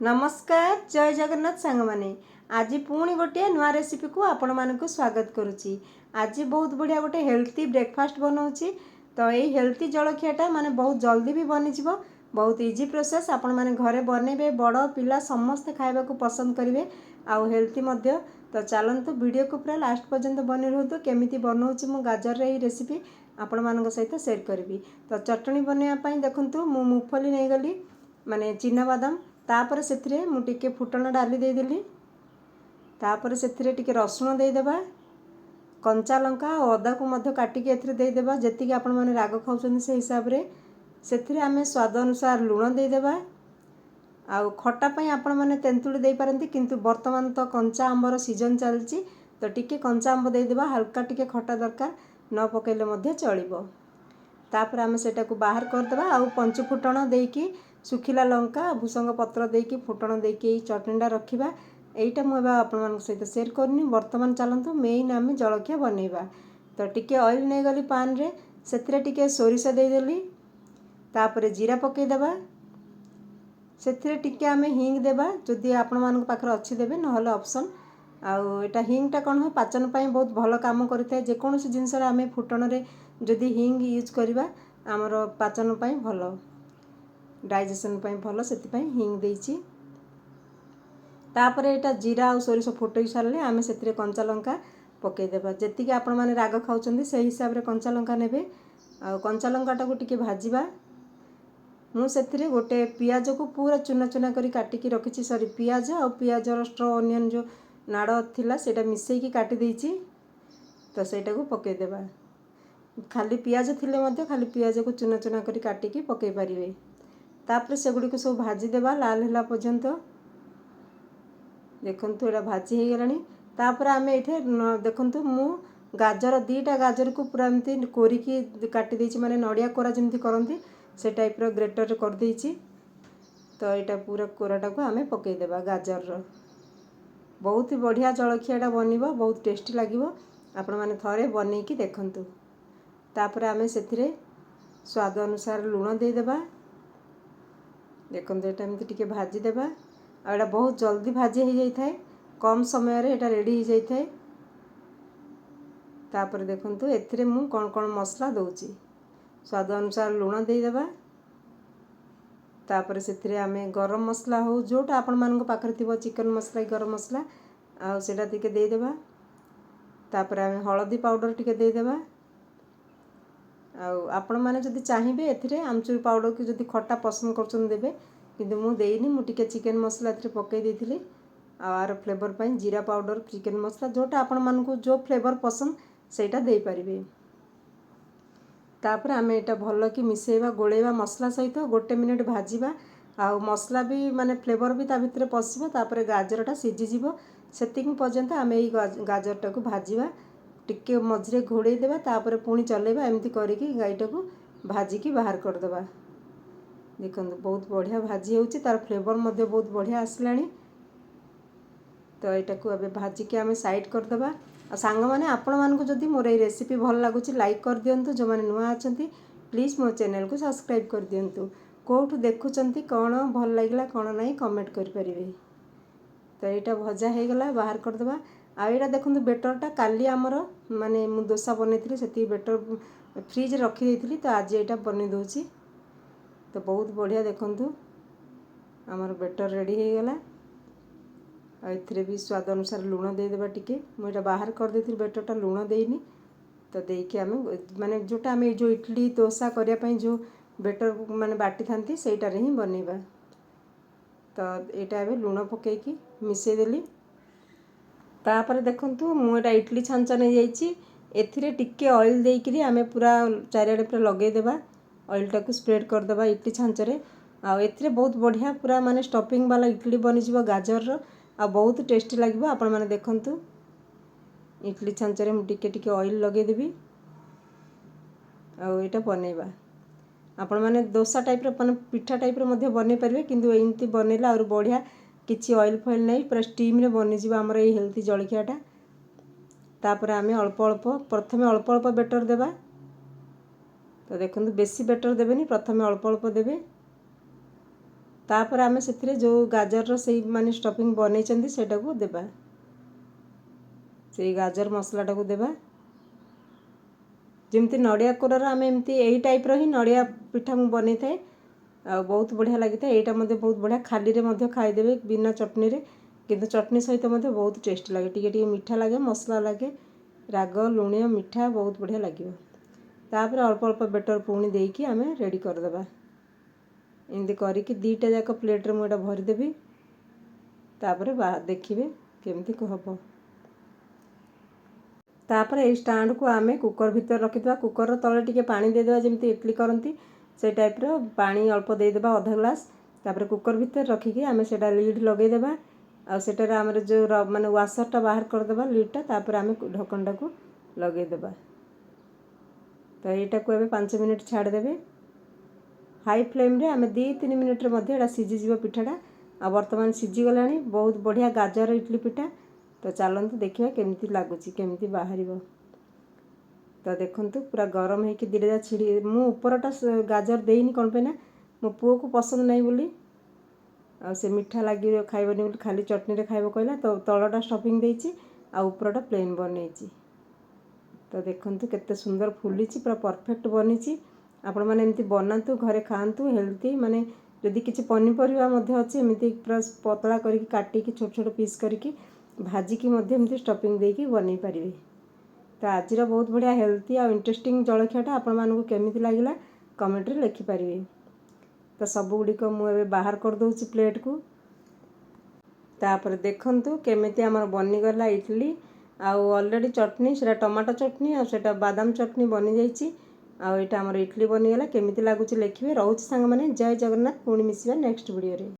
नमस्कार जय जगन्नाथ सांग माने आज पुणी गोटे नुआ रेसिपी को आपण मानक स्वागत करुच्ची। आज बहुत बढ़िया गोटे हेल्थी ब्रेकफास्ट बनाऊँगी। तो ये हेल्थी जलखियाटा माने बहुत जल्दी भी बनीज, बहुत इजी प्रोसेस। आपण माने घरे बनइबे, बड़ पिला समस्ते खाइबा को पसंद करेंगे आउ हेल्थी मध्य। तो चलतु वीडियो को पूरा लास्ट पर्यंत बनी रुहतु। केमिति बनाऊँगी मु गाजर रे रेसिपी आपण मानक सहित शेयर करी। तो चटनी बनवाई देखंतु मु मूंगफली नहीं गली माने चिना बादाम, तापर से मुझे फुटण डाली देदेली, तापर से रसुण देदेबा, कंचा लंका और अदा को मध्य काटिकी एथिरे देदेबा जेतिकी आपण माने राग खाउछन से हिसाब रे। सेथिरे आमे स्वाद अनुसार लुण देदेबा। आउ खट्टा पई आपण माने तेंतुली दे पारंती, किंतु वर्तमान तो कंचा आंबर सीजन चलची तो टिके कंचा आंब देदेबा। हल्का टिके खट्टा दरकार न पकेले मध्य चलिबो। तापर आमे सेटा को बाहर करदेबा। आउ पंच फुटण देकी सुखिला लंका भूसंग पत्र देकी फुटण देकी चटनीटा रखिबा। एईटा मु एबा आपण मान सहित शेयर करनी। वर्तमान चलतु मेन आमे जलखिया बनइबा। तो टिके ऑयल नै गली पान रे, सेथिरे टिके सोरिष देदेली, तापर जीरा पके देबा। सेथिरे टिके आमे हिंग देबा, जदि आपण मान पाखर अछि देबे, नहले ऑप्शन। आउ एटा हिंगटा कोन हो पाचन पई बहुत भलो काम करथाय। जे कोनोसी जिंस रे आमे फुटण रे जदि हिंग यूज करबा हमर पाचन पई भलो, डाइजेशन पई भलो, सेति पई हिंग देइची। तापर एटा जीरा और सोरिष फुटई सारले आमे सेतिरे कंचा लंका पके देबा। जेतिके आपण माने राग खाउचंदी से हिसाब रे कंचा लंका नेबे। आ कंचा लंकाटा को टिके भाजीबा। मु सेतिरे गोटे पियाज को पूरा चुना चुना करी काटिकी रखिची। सॉरी पियाज और पियाज स्ट्रो ऑनियन जो नाड़ थिला सेटा मिसई की काटी देइची। तो सेटा को पके देबा। खाली पियाज थिले मध्य खाली पियाज को चुना चुना करी काटिकी पके पारिबे। तापर से गुडी को सब भाजी देबा लाल होला पर्यंत। देखंतु एटा भाजी हे गलानी। तापर आमे एठे देखंतु मु गाजर दीटा गाजर को पूरा एमती कोरिकी काटी देइची, माने नडिया कोरा जेमती करंती से टाइप रो ग्रेटर रे कर देइची। तो एटा पूरा कोराटा को आमे पके देबा गाजर रो। बहुत ही बढ़िया जलखियाटा बनिबो, बहुत टेस्टी लागिबो। आपण माने थरे बनेकी देखंतु। तापर आमे सेथिरे स्वाद अनुसार लूण दे देबा। देखंतु एटा एमती टिके भाजी देबा। आ एटा बहुत जल्दी भाजी हो जाई थाए, कम समय रे एटा रेडी हो जाई थाए। तापर देखंतु एथिरे मु कोन कोन मसला दउची। स्वाद अनुसार लूण दे देबा। तापर सेथिरे आमे गरम मसला हो जोटा आपण मानको पाखर थिबो, चिकन मसला गरम मसला आ सेटा टिके दे देबा। तापर आमे हळदी पाउडर टिके दे देबा। आपण माने जदि चाहिबे एथिरे आमचूर पाउडर को जदि खट्टा पसंद करछन देबे, किंतु मु देइनी। मु टिके चिकन मसला एथिरे पके देथिली। आर फ्लेवर पई जीरा पाउडर, चिकन मसला जोटा आपण मानको जो फ्लेवर पसंद सेटा देई परिबे। तापर आमे एटा भलो कि मिसेइबा, गोळेबा मसला सहित 1 मिनिट भाजीबा। आ मसला भी माने फ्लेवर भी ता भितरे पसिबो। तापर गाजरटा सिझी जिवो, सेतिक पर्यंत आमे एई गाजरटा को भाजीबा। टिके मझरे घोड़े देबा, तापर पुणी चलेबा। एमती करिकी गाईटा को भाजिकी बाहर कर देबा। देखंतु बहुत बढ़िया भाजी होउची, तार फ्लेवर मध्ये बहुत बढ़िया आसलानी। तो एटा को अबे भाजिकी आमे साइड कर देबा। आ सांग माने आपण मानको जदि मोर ए रेसिपी भल लागुची लाइक कर दियंतु। जो माने नुआ अछंती प्लीज मो चैनल को सब्सक्राइब कर दियंतु। कोठु देखुचंती कोन भल लागला कोन नाही कमेंट कर परिबे। तो एटा भजा हे गला, बाहर कर देबा। आ एटा देखंतु बेटरटा काली हमर माने मु डोसा बनेथिली, सेती बेटर फ्रिज रखी देथिली। तो आज एटा बने दोची। तो बहुत बढ़िया देखंतु हमर बेटर रेडी हे गला। आ एथिरे भी स्वाद अनुसार लूण दे देबा टिके। मु एटा बाहर कर देथिली बेटरटा, लूण देइनी। तो देइके आमे माने जोटा आमे जो इडली डोसा करिया पई जो बेटर माने बाटी थांती सेटा रे ही बनेबा। तो एटा एबे लूण पके की मिसे देली। तापर देखंतु मु एटा इडली छांच नै जाईची। एथिरे टिके ऑयल देइकरी आमे पूरा चारियाडे पूरा लगे देबा। ऑयलटा को स्प्रेड कर देबा इडली छांच रे। आ एथिरे बहुत बढ़िया पूरा माने स्टफिंग वाला इडली बनि जिवो गाजर रो। आ बहुत टेस्टी लागिवो। आपण माने देखंतु इडली छांच रे मु टिके टिके ऑयल लगे देबी। आ एटा बनेबा। आपण माने डोसा टाइप रो माने पिठा टाइप रो मध्ये बने परिबे, किंतु एंती बनेला और बढ़िया किछि ऑयल फॉइल नै, पूरा स्टीम रे बनि जिवो हमर ए हेल्थी जलखियाटा। तापर आमे अल्प अल्प प्रथमे अल्प अल्प बेटर देबा। तो देखंतु बेसी बेटर देबेनी, प्रथमे अल्प अल्प देबे। तापर आमे से जो गाजर से माने स्टफिंग बनई सेटा को देबा से गाजर मसलाटा को देबा जमती नड़िया कोरार आम एमती यही टाइप्र ही नड़िया पिठा मु बन थाए बहुत बढ़िया लगी था। यहाँ बहुत बढ़िया खाली रे खाईदेवे बिना चटनी रे किंतु चटनी सहित बहुत टेस्ट लगे टी मीठा लगे मसला लगे राग लुणिया मीठा बहुत बढ़िया लगे। तापर अल्प अल्प बेटर पुणी देकी आम रेडी करदेबा एमती करके दीटा जाक प्लेट्रे मुझे भरीदेवी तापर देखिए केमती हम। तापर ये स्टैंड को आमे कुकर भीतर रखीदा कुकर तले टिके पानी देदेबा जमती इडली करती से टाइप्र पानी अल्प देदेबा आधा ग्लास तापर कुकर भीतर रखिकी आमे सेटा लीड लगेदेबा आ सेटार आमर जो माने वाशरटा बाहर करदेबा लीडटा तापर आमे ढक्कनटा को लगेदेबा। तो यहाँ को 5 मिनिट छाड़देवे हाई फ्लेम रे आमे 2-3 मिनिट रे मध्य एटा सीझीजीव पिठाटा आ वर्तमान सीझीगला बहुत बढ़िया गाजर इडली पिठा। तो चलते देखा केमती लगुच केमती बाहर। तो देखंतु पूरा गरम है कि दीटा छिड़ी मु ऊपरटा गाजर देनी कौन पे ना मो पुओ को पसंद नहीं बोली आ से मीठा लगे खाइबनी बोली खाली चटनी रे खाइब कहला तो तलटा स्टफिंग देछि आ ऊपरटा प्लेन बनैछि। तो देखंतु केते सुंदर फुली पूरा परफेक्ट बनी। आपण माने एमती बनातु घरे खातु हेल्थी माने जदि किछि पनीपरिया मध्ये अछि एमती पूरा पतला करके काटिकी छोट छोट पीस करके भाजिकी एमती स्टफिंग देकी बनै पारिबे। तो आज बहुत बढ़िया हेल्थी आ इंटरेस्टिंग जलखियाटा आपण मानकु केमिति लागिला कमेंट रे लिखि पारिबे। तो सब गुड़िक मुझे बाहर कर दूची प्लेट को। तापर देखंतु केमिति आमर बनीगला इडली आउ ऑलरेडी चटनी से टमाटो चटनी आ सेटा बादाम चटनी बनी जाइए आ यहाँ आमर इडली बनीगला केमिति लगुच लिखिए। रोच सांग माने जय जगन्नाथ पुणी मिसिबा नेक्स्ट वीडियो रे।